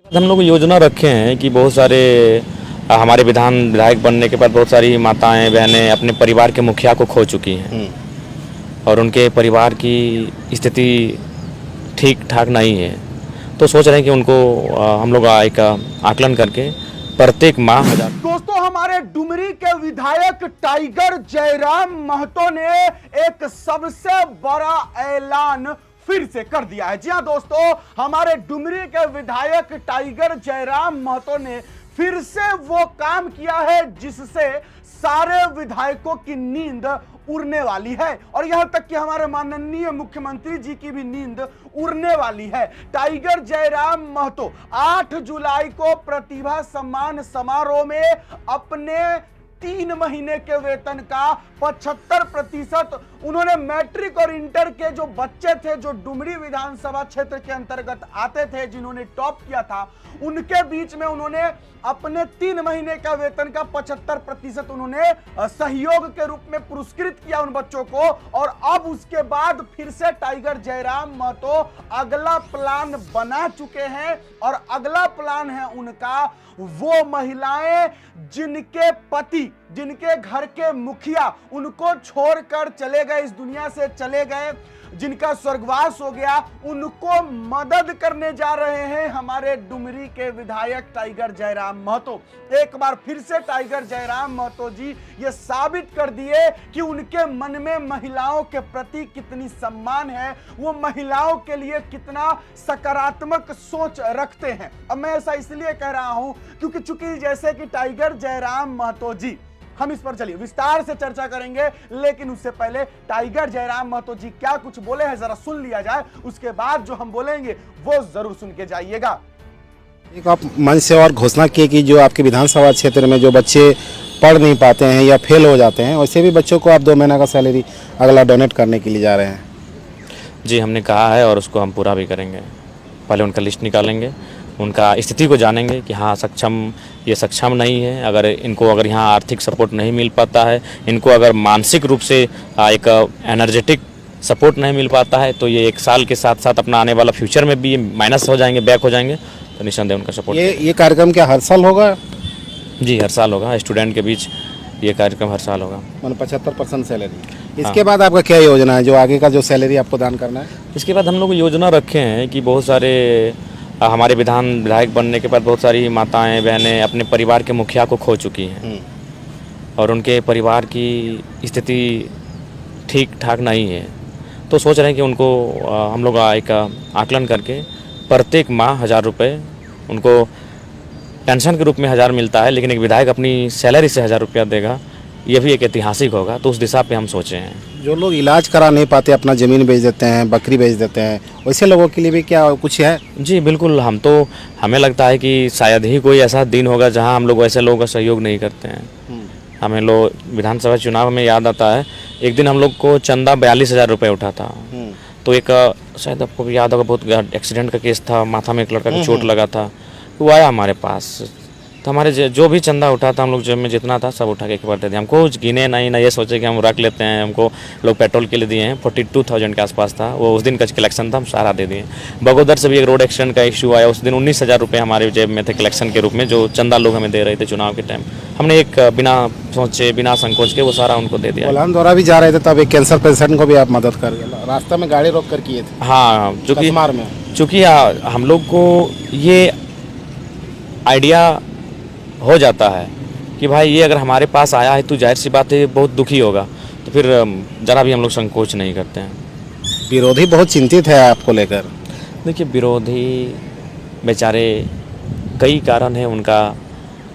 हम लोग योजना रखे हैं कि बहुत सारे हमारे विधायक बनने के बाद बहुत सारी माताएं बहनें अपने परिवार के मुखिया को खो चुकी हैं और उनके परिवार की स्थिति ठीक ठाक नहीं है। तो सोच रहे हैं कि उनको हम लोग एक आकलन करके प्रत्येक माह 1000। दोस्तों, हमारे डुमरी के विधायक टाइगर जयराम महतो ने एक सबसे बड़ा ऐलान फिर से कर दिया है। जी हां दोस्तों, हमारे डुमरी के विधायक टाइगर जयराम महतो ने फिर से वो काम किया है जिससे सारे विधायकों की नींद उड़ने वाली है और यहां तक कि हमारे माननीय मुख्यमंत्री जी की भी नींद उड़ने वाली है। टाइगर जयराम महतो 8 जुलाई को प्रतिभा सम्मान समारोह में अपने 3 महीने के वेतन का 75% उन्होंने मैट्रिक और इंटर के जो बच्चे थे जो डुमरी विधानसभा क्षेत्र के अंतर्गत आते थे, जिन्होंने टॉप किया था, उनके बीच में उन्होंने अपने 3 महीने का वेतन का 75% उन्होंने सहयोग के रूप में पुरस्कृत किया उन बच्चों को। और अब उसके बाद फिर से टाइगर जयराम महतो अगला प्लान बना चुके हैं और अगला प्लान है उनका वो महिलाएं जिनके पति, जिनके घर के मुखिया उनको छोड़कर चले गए, इस दुनिया से चले गए, जिनका स्वर्गवास हो गया, उनको मदद करने जा रहे हैं हमारे डुमरी के विधायक टाइगर जयराम महतो। एक बार फिर से टाइगर जयराम महतो जी ये साबित कर दिए कि उनके मन में महिलाओं के प्रति कितनी सम्मान है, वो महिलाओं के लिए कितना सकारात्मक सोच रखते हैं। अब मैं ऐसा इसलिए कह रहा हूं क्योंकि चूंकि जैसे कि टाइगर जयराम महतो जी, हम इस पर चलिए विस्तार से चर्चा करेंगे, लेकिन उससे पहले टाइगर जयराम महतो जी क्या कुछ बोले हैं जरा सुन लिया जाए, उसके बाद जो हम बोलेंगे वो जरूर सुन के जाइएगा। एक आप मंच से और घोषणा किए कि जो आपके विधानसभा क्षेत्र में जो बच्चे पढ़ नहीं पाते हैं या फेल हो जाते हैं, वैसे भी बच्चों को आप 2 महीना का सैलरी अगला डोनेट करने के लिए जा रहे हैं। जी, हमने कहा है और उसको हम पूरा भी करेंगे। पहले उनका लिस्ट निकालेंगे, उनका स्थिति को जानेंगे कि हाँ ये सक्षम नहीं है, अगर यहाँ आर्थिक सपोर्ट नहीं मिल पाता है, इनको अगर मानसिक रूप से एक एनर्जेटिक सपोर्ट नहीं मिल पाता है, तो ये 1 साल के साथ साथ अपना आने वाला फ्यूचर में भी ये माइनस हो जाएंगे, बैक हो जाएंगे। तो निस्संदेह उनका सपोर्ट। ये कार्यक्रम क्या हर साल होगा? जी, हर साल होगा। स्टूडेंट के बीच ये कार्यक्रम हर साल होगा। 75% सैलरी। इसके बाद आपका क्या योजना है, जो आगे का जो सैलरी आपको दान करना है? इसके बाद हम लोग योजना रखे हैं कि बहुत सारे हमारे विधायक बनने के बाद बहुत सारी माताएं बहनें अपने परिवार के मुखिया को खो चुकी हैं और उनके परिवार की स्थिति ठीक ठाक नहीं है। तो सोच रहे हैं कि उनको हम लोग एक आकलन करके प्रत्येक माह 1000 रुपये, उनको पेंशन के रूप में 1000 मिलता है, लेकिन एक विधायक अपनी सैलरी से 1000 रुपया देगा, ये भी एक ऐतिहासिक होगा। तो उस दिशा पे हम सोचे हैं। जो लोग इलाज करा नहीं पाते, अपना ज़मीन बेच देते हैं, बकरी बेच देते हैं, वैसे लोगों के लिए भी क्या कुछ है? जी बिल्कुल, हमें लगता है कि शायद ही कोई ऐसा दिन होगा जहां हम लोग वैसे लोगों का सहयोग नहीं करते हैं। हमें विधानसभा चुनाव में याद आता है, एक दिन हम लोग को चंदा 42,000 रुपये उठा था। तो एक शायद आपको भी याद होगा, बहुत एक्सीडेंट का केस था, माथा में एक लड़का को चोट लगा था, वो आया हमारे पास, तो हमारे जो भी चंदा उठा था हम लोग जेब में जितना था सब उठा के एक बार दे दिया। हमको कुछ गिने नहीं ना, ये सोचे कि हम रख लेते हैं। हमको लोग पेट्रोल के लिए दिए हैं, 42,000 के आसपास था, वो उस दिन का कलेक्शन था, हम सारा दे दिए। बगोदर से भी एक रोड एक्सीडेंट का इशू आया, उस दिन 19,000 रुपये हमारे जेब में थे कलेक्शन के रूप में, जो चंदा लोग हमें दे रहे थे चुनाव के टाइम। हमने एक बिना सोचे बिना संकोच के वो सारा उनको दे दिया। कोल्हान द्वारा भी जा रहे थे, तब एक कैंसर पेशेंट को भी आप मदद कर गए, रास्ते में गाड़ी रोक कर किए थे। हाँ, चूँकि हम लोग को ये आइडिया हो जाता है कि भाई ये अगर हमारे पास आया है तो जाहिर सी बात है बहुत दुखी होगा, तो फिर ज़रा भी हम लोग संकोच नहीं करते हैं। विरोधी बहुत चिंतित है आपको लेकर। देखिए, विरोधी बेचारे कई कारण हैं उनका,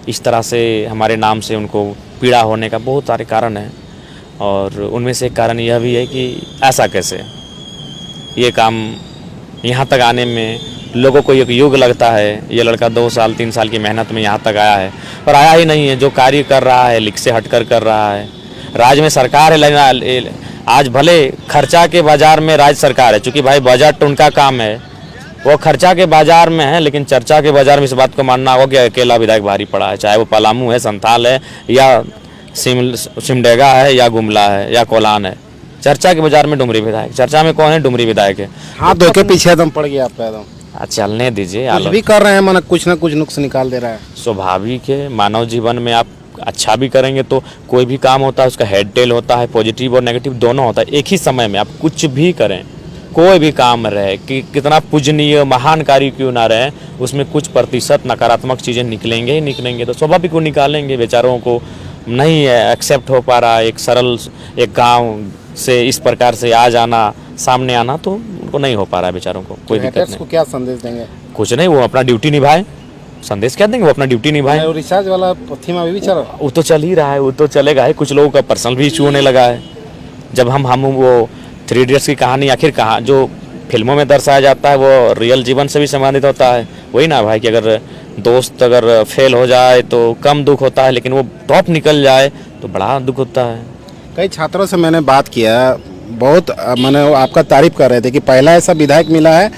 इस तरह से हमारे नाम से उनको पीड़ा होने का बहुत सारे कारण हैं, और उनमें से एक कारण यह भी है कि ऐसा कैसे ये काम यहाँ तक आने में लोगों को एक युग लगता है। ये लड़का 2 साल 3 साल की मेहनत में यहाँ तक आया है, और आया ही नहीं है, जो कार्य कर रहा है लिख से हटकर कर रहा है। राज्य में सरकार है, आज भले खर्चा के बाजार में राज्य सरकार है, चूँकि भाई बजट उनका काम है, वो खर्चा के बाजार में है, लेकिन चर्चा के बाजार में इस बात को मानना होगा कि अकेला विधायक भारी पड़ा है, चाहे वो पलामू है, संथाल है, या सिमडेगा है, या गुमला है, या कोलान है। चर्चा के बाजार में डुमरी विधायक, चर्चा में कौन है? डुमरी विधायक है। हाँ, दो के पीछे दम पड़ गया आपका एकदम। चलने दीजिए। कुछ भी कर रहे हैं मन कुछ ना कुछ नुक्स निकाल दे रहा है। स्वाभाविक है, मानव जीवन में आप अच्छा भी करेंगे तो कोई भी काम होता है उसका हेड टेल होता है, पॉजिटिव और नेगेटिव दोनों होता है। एक ही समय में आप कुछ भी करें, कोई भी काम रहे कि कितना पूजनीय महान कार्य क्यों ना रहे, उसमें कुछ प्रतिशत नकारात्मक चीज़ें निकलेंगे ही निकलेंगे। तो स्वाभाविक वो निकालेंगे। बेचारों को नहीं एक्सेप्ट हो पा रहा एक सरल एक गांव से इस प्रकार से आ जाना, सामने आना, तो उनको नहीं हो पा रहा है बेचारों को। कोई दिक्कत नहीं। को क्या संदेश देंगे? कुछ नहीं, वो अपना ड्यूटी निभाए। संदेश क्या देंगे, वो अपना ड्यूटी निभाए। वो रिचार्ज वाला थीम अभी भी चल रहा है? वो तो चल ही रहा है, वो तो चलेगा ही। कुछ लोगों का पर्सनल भी इशू होने लगा है। जब हम वो 3 इडियट्स की कहानी आखिर कहाँ जो फिल्मों में दर्शाया जाता है वो रियल जीवन से भी संबंधित होता है। वही ना भाई कि अगर दोस्त अगर फेल हो जाए तो कम दुख होता है, लेकिन वो टॉप निकल जाए तो बड़ा दुख होता है। कई छात्रों से मैंने बात किया, बहुत मैंने आपका तारीफ कर रहे थे कि पहला ऐसा विधायक मिला है,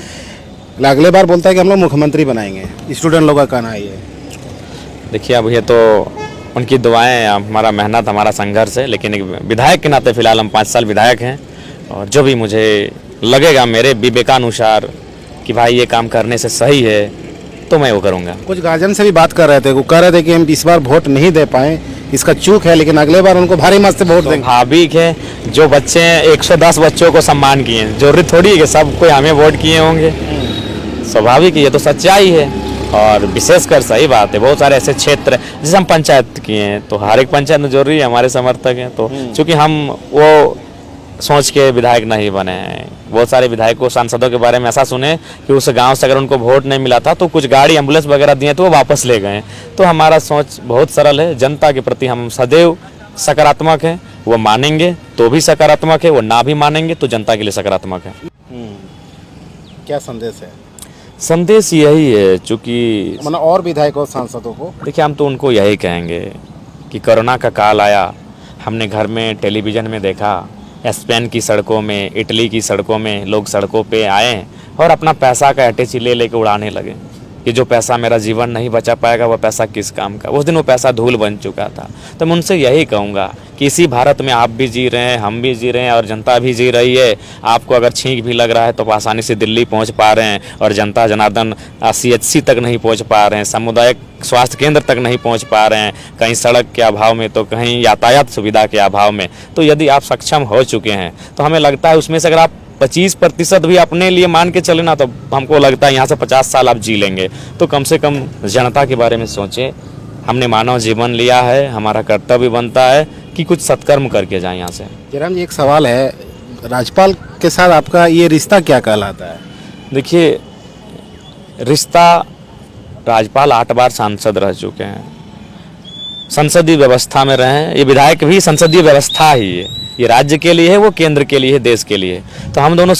अगले बार बोलता है कि हम लोग मुख्यमंत्री बनाएंगे। स्टूडेंट लोगों का कहना है ये। देखिए अब ये तो उनकी दुआएं, हमारा मेहनत, हमारा संघर्ष है। लेकिन एक विधायक के नाते फिलहाल हम 5 साल विधायक हैं, और जो भी मुझे लगेगा मेरे विवेकानुसार कि भाई ये काम करने से सही है तो मैं वो करूँगा। कुछ गार्जियन से भी बात कर रहे थे, वो कह रहे थे कि हम इस बार वोट नहीं दे पाए, इसका चूक है, लेकिन अगले बार उनको भारी मत से वोट देंगे। स्वाभाविक है, जो बच्चे 110 बच्चों को सम्मान किए हैं, जरूरी थोड़ी है कि सब कोई हमें वोट किए होंगे। स्वाभाविक है, ये तो सच्चाई है। और विशेषकर सही बात है, बहुत सारे ऐसे क्षेत्र जैसे हम पंचायत किए हैं, तो हर एक पंचायत में जरूरी है हमारे समर्थक हैं। तो चूंकि हम वो सोच के विधायक नहीं बने हैं, बहुत सारे विधायकों सांसदों के बारे में ऐसा सुने कि उस गांव से अगर उनको वोट नहीं मिला था तो कुछ गाड़ी एम्बुलेंस वगैरह दिए तो वो वापस ले गए। तो हमारा सोच बहुत सरल है, जनता के प्रति हम सदैव सकारात्मक हैं। वो मानेंगे तो भी सकारात्मक है, वो ना भी मानेंगे तो जनता के लिए सकारात्मक है। क्या संदेश है? संदेश यही है, चूँकि मतलब और विधायकों सांसदों को देखिए हम तो उनको यही कहेंगे कि कोरोना का काल आया, हमने घर में टेलीविज़न में देखा, स्पेन की सड़कों में, इटली की सड़कों में लोग सड़कों पे आए और अपना पैसा का अटैची ले लेके उड़ाने लगे कि जो पैसा मेरा जीवन नहीं बचा पाएगा वो पैसा किस काम का। उस दिन वो पैसा धूल बन चुका था। तो मैं उनसे यही कहूँगा कि इसी भारत में आप भी जी रहे हैं, हम भी जी रहे हैं और जनता भी जी रही है। आपको अगर छींक भी लग रहा है तो आसानी से दिल्ली पहुँच पा रहे हैं, और जनता जनार्दन CHC तक नहीं पहुँच पा रहे हैं, सामुदायिक स्वास्थ्य केंद्र तक नहीं पहुँच पा रहे हैं, कहीं सड़क के अभाव में तो कहीं यातायात सुविधा के अभाव में। तो यदि आप सक्षम हो चुके हैं तो हमें लगता है उसमें से अगर आप 25% भी अपने लिए मान के चले ना, तो हमको लगता है यहाँ से 50 साल आप जी लेंगे। तो कम से कम जनता के बारे में सोचें। हमने मानव जीवन लिया है, हमारा कर्तव्य बनता है कि कुछ सत्कर्म करके जाएं यहाँ से। जयराम जी, एक सवाल है, राज्यपाल के साथ आपका ये रिश्ता क्या कहलाता है? देखिए, रिश्ता, राज्यपाल 8 बार सांसद रह चुके हैं, संसदीय व्यवस्था में रहे हैं। ये विधायक भी संसदीय व्यवस्था ही है, ये राज्य के लिए है, वो केंद्र के लिए है, देश के लिए। तो हम दोनों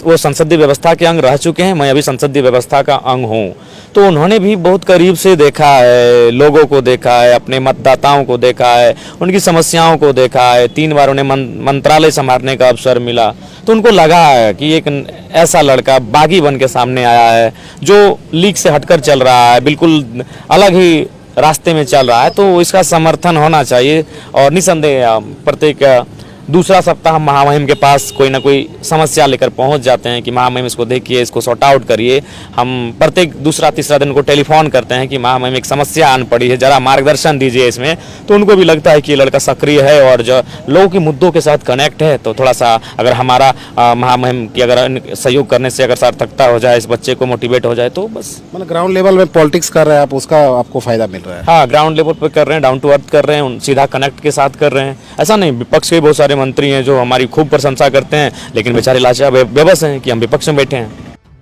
वो संसदीय व्यवस्था के अंग रह चुके हैं, मैं अभी संसदीय व्यवस्था का अंग हूँ। तो उन्होंने भी बहुत करीब से देखा है, लोगों को देखा है, अपने मतदाताओं को देखा है, उनकी समस्याओं को देखा है। 3 बार उन्हें मंत्रालय संभालने का अवसर मिला, तो उनको लगा है कि एक ऐसा लड़का बागी बन के सामने आया है जो लीग से हटकर चल रहा है, बिल्कुल अलग ही रास्ते में चल रहा है, तो इसका समर्थन होना चाहिए। और निसंदेह प्रत्येक दूसरा सप्ताह हम महामहिम के पास कोई ना कोई समस्या लेकर पहुंच जाते हैं कि महामहिम इसको देखिए, इसको सॉर्ट आउट करिए। हम प्रत्येक दूसरा तीसरा दिन को टेलीफोन करते हैं कि महामहिम एक समस्या आन पड़ी है, जरा मार्गदर्शन दीजिए इसमें। तो उनको भी लगता है कि ये लड़का सक्रिय है और जो लोगों के मुद्दों के साथ कनेक्ट है। तो थोड़ा सा अगर हमारा महामहिम की अगर सहयोग करने से अगर सार्थकता हो जाए, इस बच्चे को मोटिवेट हो जाए, तो बस। मतलब ग्राउंड लेवल में पॉलिटिक्स कर रहे हैं आप, उसका आपको फायदा मिल रहा है? हाँ, ग्राउंड लेवल पर कर रहे हैं, डाउन टू अर्थ कर रहे हैं, सीधा कनेक्ट के साथ कर रहे हैं। ऐसा नहीं, विपक्ष के बहुत सारे मंत्री हैं जो हमारी खूब प्रशंसा करते हैं, लेकिन बेचारे लाचार बेबस हैं कि हम विपक्ष में बैठे हैं।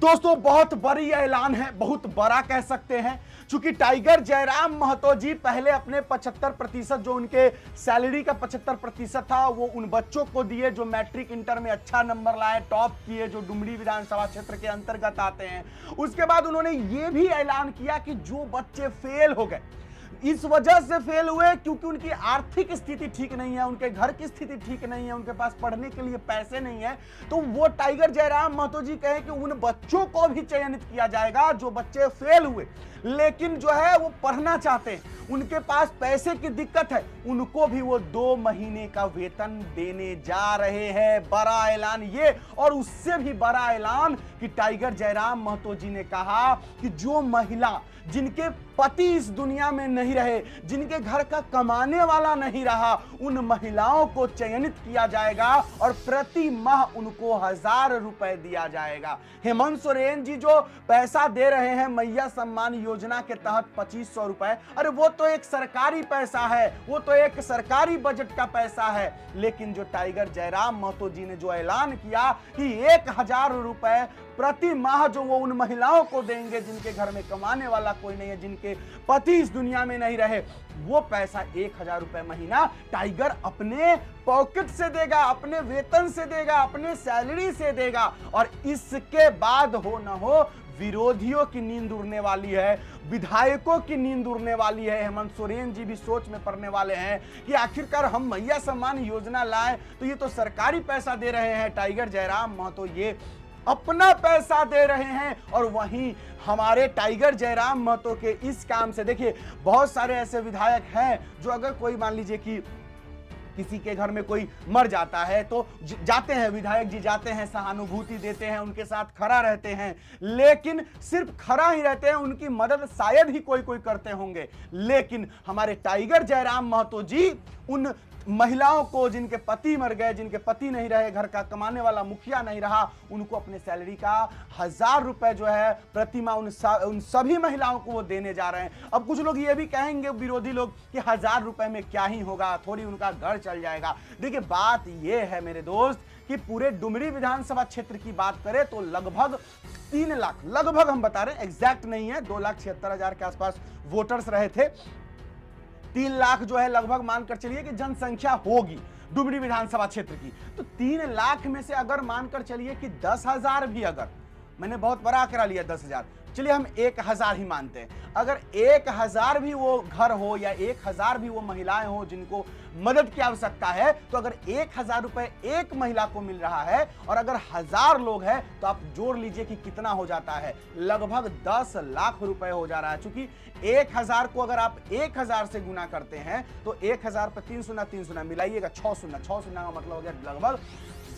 दोस्तों, बहुत बड़ी ऐलान है, बहुत बड़ा कह सकते हैं, क्योंकि टाइगर जयराम महतो जी पहले अपने 75% जो उनके सैलरी का 75% था वो उन बच्चों को दिए जो मैट्रिक इंटर में अच्छा नंबर लाए, टॉप किए, जो डुमरी विधानसभा क्षेत्र के अंतर्गत आते हैं। उसके बाद उन्होंने ये भी ऐलान किया कि जो बच्चे फेल हो गए, इस वजह से फेल हुए क्योंकि उनकी आर्थिक स्थिति ठीक नहीं है, उनके घर की स्थिति ठीक नहीं है, उनके पास पढ़ने के लिए पैसे नहीं है, तो वो टाइगर जयराम महतो जी कहे कि उन बच्चों को भी चयनित किया जाएगा जो बच्चे फेल हुए लेकिन जो है वो पढ़ना चाहते हैं, उनके पास पैसे की दिक्कत है, उनको भी वो 2 महीने का वेतन देने जा रहे हैं। बड़ा ऐलान ये, और उससे भी बड़ा ऐलान कि टाइगर जयराम महतो जी ने कहा कि जो महिला जिनके पति इस दुनिया में नहीं रहे, जिनके घर का कमाने वाला नहीं रहा, उन महिलाओं को चयनित किया जाएगा और प्रति माह उनको 1000 रुपए दिया जाएगा। हेमंत सोरेन जी जो पैसा दे रहे हैं मैया सम्मान योजना के तहत 2500 रुपए, अरे वो तो एक सरकारी पैसा है, वो तो एक सरकारी बजट का पैसा है। लेकिन जो टाइगर जयराम महतो जी ने जो ऐलान किया कि 1000 रुपए प्रति माह जो वो उन महिलाओं को देंगे जिनके घर में कमाने वाला कोई नहीं है, जिनके पति इस दुनिया में नहीं रहे, वो पैसा 1000 रुपए महीना टाइगर अपने पॉकेट से देगा, अपने वेतन से देगा, अपने सैलरी से देगा। और इसके बाद हो न हो विरोधियों की नींद उड़ने वाली है, विधायकों की नींद उड़ने वाली है। हेमंत सोरेन जी भी सोच में पड़ने वाले हैं कि आखिरकार हम मैया सम्मान योजना लाए तो ये तो सरकारी पैसा दे रहे हैं, टाइगर जयराम महतो ये अपना पैसा दे रहे हैं। और वहीं हमारे टाइगर जयराम महतो के इस काम से देखिए बहुत सारे ऐसे विधायक हैं जो अगर कोई मान लीजिए कि किसी के घर में कोई मर जाता है तो जाते हैं विधायक जी, जाते हैं, सहानुभूति देते हैं, उनके साथ खड़ा रहते हैं। लेकिन सिर्फ खड़ा ही रहते हैं, उनकी मदद शायद ही कोई कोई करते होंगे। लेकिन हमारे टाइगर जयराम महतो जी उन महिलाओं को जिनके पति मर गए, जिनके पति नहीं रहे, घर का कमाने वाला मुखिया नहीं रहा, उनको अपने सैलरी का 1000 रुपए जो है प्रति माह उन सभी महिलाओं को वो देने जा रहे हैं। अब कुछ लोग ये भी कहेंगे विरोधी लोग कि 1000 रुपए में क्या ही होगा, थोड़ी उनका घर चल जाएगा। देखिए बात ये है मेरे दोस्त कि पूरे डुमरी विधानसभा क्षेत्र की बात करें तो लगभग 3 लाख, लगभग हम बता रहे हैं, एग्जैक्ट नहीं है, 2,76,000 के आसपास वोटर्स रहे थे। 3 लाख जो है लगभग मानकर चलिए कि जनसंख्या होगी डुमरी विधानसभा क्षेत्र की। तो 3 लाख में से अगर मानकर चलिए कि 10,000 भी, अगर मैंने बहुत बड़ा आंकड़ा लिया 10,000, चलिए हम 1000 ही मानते हैं, अगर 1000 भी वो घर हो या 1000 भी वो महिलाएं हो जिनको मदद की आवश्यकता है, तो अगर 1000 रुपए एक महिला को मिल रहा है और अगर 1000 लोग हैं तो आप जोड़ लीजिए कि कितना हो जाता है, लगभग 10 लाख रुपए हो जा रहा है। चूंकि 1000 को अगर आप 1000 से गुना करते हैं तो 1000 पे 3 शून्य मिलाइएगा 6 शून्य का मतलब हो गया लगभग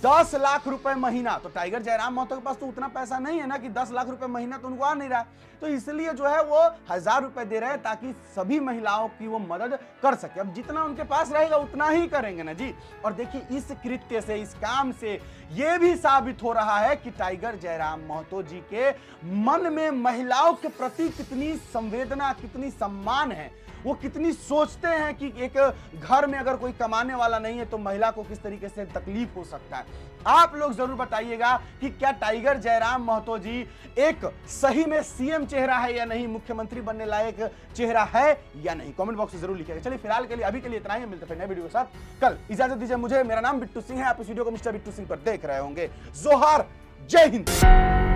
10 लाख रुपए महीना। तो टाइगर जयराम महतो के पास तो उतना पैसा नहीं है ना कि 10 लाख रुपए महीना तो उनको आ नहीं रहा, तो इसलिए जो है वो 1000 रुपए दे रहे हैं ताकि सभी महिलाओं की वो मदद कर सके। अब जितना उनके पास रहेगा उतना ही करेंगे ना जी। और देखिए इस कृत्य से, इस काम से ये भी साबित हो रहा है कि टाइगर जयराम महतो जी के मन में महिलाओं के प्रति कितनी संवेदना, कितनी सम्मान है, वो कितनी सोचते हैं कि एक घर में अगर कोई कमाने वाला नहीं है तो महिला को किस तरीके से तकलीफ हो सकता है। आप लोग जरूर बताइएगा कि क्या टाइगर जयराम महतो जी एक सही में सीएम चेहरा है या नहीं, मुख्यमंत्री बनने लायक चेहरा है या नहीं, कमेंट बॉक्स में जरूर लिखिएगा। चलिए फिलहाल के लिए अभी के लिए इतना ही, मिलते हैं नए वीडियो के साथ कल। इजाजत दीजिए मुझे, मेरा नाम बिट्टू सिंह है, आप इस वीडियो को मिस्टर बिट्टू सिंह पर देख रहे होंगे। जोहार, जय हिंद।